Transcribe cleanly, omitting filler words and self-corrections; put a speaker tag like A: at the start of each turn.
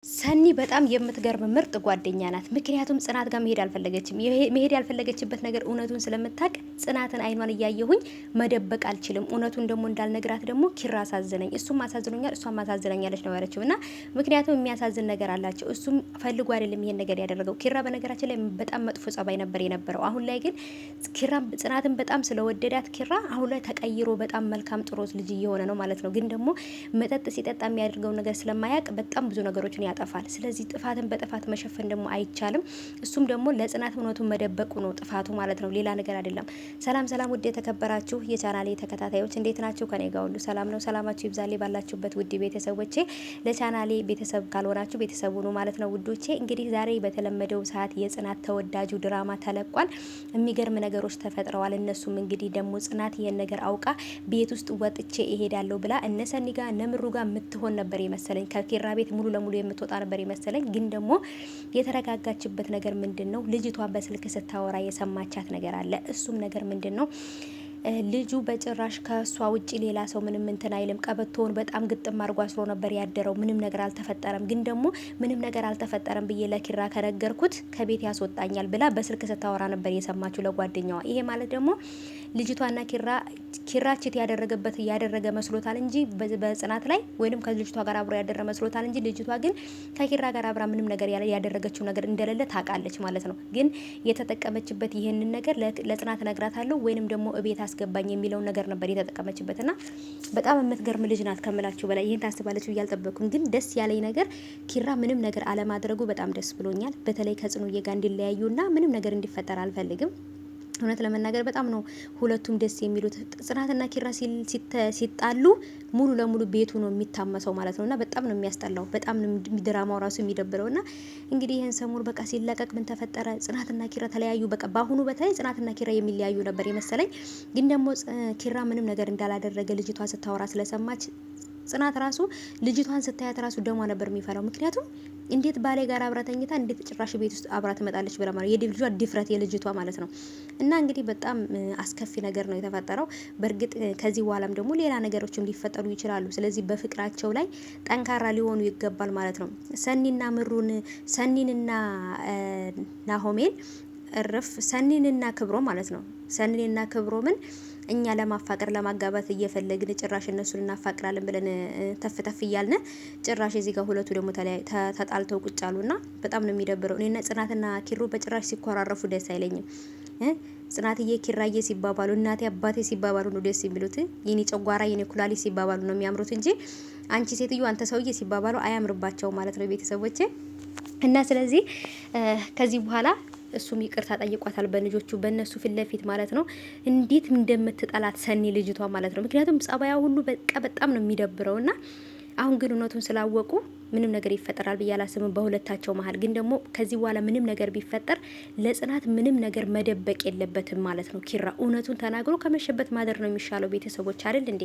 A: ሰኒ በጣም የምትገርም ምርጥ ጓደኛ ናት። ምክንያቱም ጽናት ጋር መሄድ ያልፈለገችበት ነገር እውነቱን ስለምታውቅ ጽናትን አይኗን እያየሁኝ መደበቅ አልችልም። እውነቱን ደግሞ እንዳልነግራት ደግሞ ኪራ አሳዘነኝ፣ እሱም አሳዝኖኛል፣ እሷም አሳዝናኛለች ነው ያለችው። እና ምክንያቱም የሚያሳዝን ነገር አላቸው። እሱም ፈልጎ አይደለም ይሄን ነገር ያደረገው። ኪራ በነገራችን ላይ በጣም መጥፎ ጸባይ ነበር የነበረው። አሁን ላይ ግን ኪራ ጽናትን በጣም ስለወደዳት ኪራ አሁን ላይ ተቀይሮ በጣም መልካም ጥሩ ልጅ እየሆነ ነው ማለት ነው። ግን ደግሞ መጠጥ ሲጠጣ የሚያደርገው ነገር ስለማያውቅ በጣም ብዙ ነገሮችን ያጠፋል። ስለዚህ ጥፋትን በጥፋት መሸፈን ደግሞ አይቻልም። እሱም ደግሞ ለጽናት እውነቱን መደበቁ ነው ጥፋቱ ማለት ነው፣ ሌላ ነገር አይደለም። ሰላም ሰላም፣ ውድ የተከበራችሁ የቻናሌ ተከታታዮች እንዴት ናችሁ? ከኔ ጋር ሁሉ ሰላም ነው። ሰላማችሁ ይብዛልኝ ባላችሁበት ውድ ቤተሰቦቼ። ለቻናሌ ቤተሰብ ካልሆናችሁ ቤተሰቡ ነው ማለት ነው ውዶቼ። እንግዲህ ዛሬ በተለመደው ሰዓት የጽናት ተወዳጁ ድራማ ተለቋል። የሚገርም ነገሮች ተፈጥረዋል። እነሱም እንግዲህ ደግሞ ጽናት ይሄን ነገር አውቃ ቤት ውስጥ ወጥቼ እሄዳለሁ ብላ እነ ሰኒ ጋር እነ ምሩ ጋር የምትሆን ነበር የመሰለኝ። ከኪራ ቤት ሙሉ ለሙሉ የምትወጣ ነበር የመሰለኝ። ግን ደግሞ የተረጋጋችበት ነገር ምንድነው? ልጅቷን በስልክ ስታወራ የሰማቻት ነገር አለ። እሱም ነገር ምንድነው? ልጁ በጭራሽ ከሷ ውጪ ሌላ ሰው ምንም እንትን አይልም። ቀበቶውን በጣም ግጥም አድርጎ አስሮ ነበር ያደረው። ምንም ነገር አልተፈጠረም። ግን ደግሞ ምንም ነገር አልተፈጠረም ብዬ ለኪራ ከነገርኩት ከቤት ያስወጣኛል ብላ በስልክ ስታወራ ነበር የሰማችው ለጓደኛዋ። ይሄ ማለት ደግሞ ልጅቷና ኪራ ችት ያደረገ መስሎታል እንጂ በጽናት ላይ ወይንም ከልጅቷ ጋር አብሮ ያደረ መስሎታል እንጂ ልጅቷ ግን ከኪራ ጋር አብራ ምንም ነገር ያደረገችው ነገር እንደሌለ ታውቃለች ማለት ነው። ግን የተጠቀመችበት ይሄንን ነገር ለጽናት ነግራታለሁ ወይንም ደግሞ እቤት አስገባኝ የሚለውን ነገር ነበር የተጠቀመችበትና በጣም የምትገርም ልጅ ናት ከምላችሁ በላይ። ይሄን ታስባለች ብዬ አልጠበቅኩም። ግን ደስ ያለኝ ነገር ኪራ ምንም ነገር አለማድረጉ በጣም ደስ ብሎኛል። በተለይ ከጽኑዬ ጋር እንዲለያዩና ምንም ነገር እንዲፈጠር አልፈልግም። እውነት ለመናገር በጣም ነው ሁለቱም ደስ የሚሉት። ጽናትና ኪራ ሲጣሉ ሙሉ ለሙሉ ቤቱ ነው የሚታመሰው ማለት ነውና በጣም ነው የሚያስጠላው። በጣም ነው ድራማው ራሱ የሚደብረውና እንግዲህ ይሄን ሰሞን በቃ ሲለቀቅ ምን ተፈጠረ? ጽናትና ኪራ ተለያዩ። በቃ በአሁኑ በተለይ ጽናትና ኪራ የሚለያዩ ነበር የመሰለኝ። ግን ደግሞ ኪራ ምንም ነገር እንዳላደረገ ልጅቷ ስታወራ ስለሰማች ጽናት ራሱ ልጅቷን ስታያት ራሱ ደሟ ነበር የሚፈላው። ምክንያቱም እንዴት ባሌ ጋር አብራ ተኝታ እንዴት ጭራሽ ቤት ውስጥ አብራ ትመጣለች ብላ ማለት የልጅቷ ድፍረት የልጅቷ ማለት ነው። እና እንግዲህ በጣም አስከፊ ነገር ነው የተፈጠረው። በእርግጥ ከዚህ በኋላም ደግሞ ሌላ ነገሮችም ሊፈጠሩ ይችላሉ። ስለዚህ በፍቅራቸው ላይ ጠንካራ ሊሆኑ ይገባል ማለት ነው። ሰኒንና ናሆሜን ሰኒንና ክብሮ ማለት ነው። ሰኒንና ክብሮምን እኛ ለማፋቀር ለማጋባት እየፈለግን ጭራሽ እነሱን እናፋቅራለን ብለን ተፍተፍ እያልን ጭራሽ እዚህ ጋር ሁለቱ ደግሞ ተጣልተው ቁጭ አሉና በጣም ነው የሚደብረው። እኔና ጽናትና ኪሮ በጭራሽ ሲኮራረፉ ደስ አይለኝም። ጽናትዬ ኪራዬ ሲባባሉ እናቴ አባቴ ሲባባሉ ነው ደስ የሚሉት። የኔ ጨጓራ የኔ ኩላሊት ሲባባሉ ነው የሚያምሩት እንጂ አንቺ ሴትዮ አንተ ሰውዬ ሲባባሉ አያምርባቸው ማለት ነው ቤተሰቦቼ። እና ስለዚህ ከዚህ በኋላ እሱም ይቅርታ ጠይቋታል በልጆቹ በእነሱ ፊት ለፊት ማለት ነው። እንዴት እንደምትጠላት ሰኒ ልጅቷ ማለት ነው። ምክንያቱም ጸባያ ሁሉ በቃ በጣም ነው የሚደብረውና አሁን ግን እውነቱን ስላወቁ ምንም ነገር ይፈጠራል ብዬ አላስብም በሁለታቸው መሀል። ግን ደግሞ ከዚህ በኋላ ምንም ነገር ቢፈጠር ለጽናት ምንም ነገር መደበቅ የለበትም ማለት ነው። ኪራ እውነቱን ተናግሮ ከመሸበት ማደር ነው የሚሻለው ቤተሰቦች አይደል እንዴ?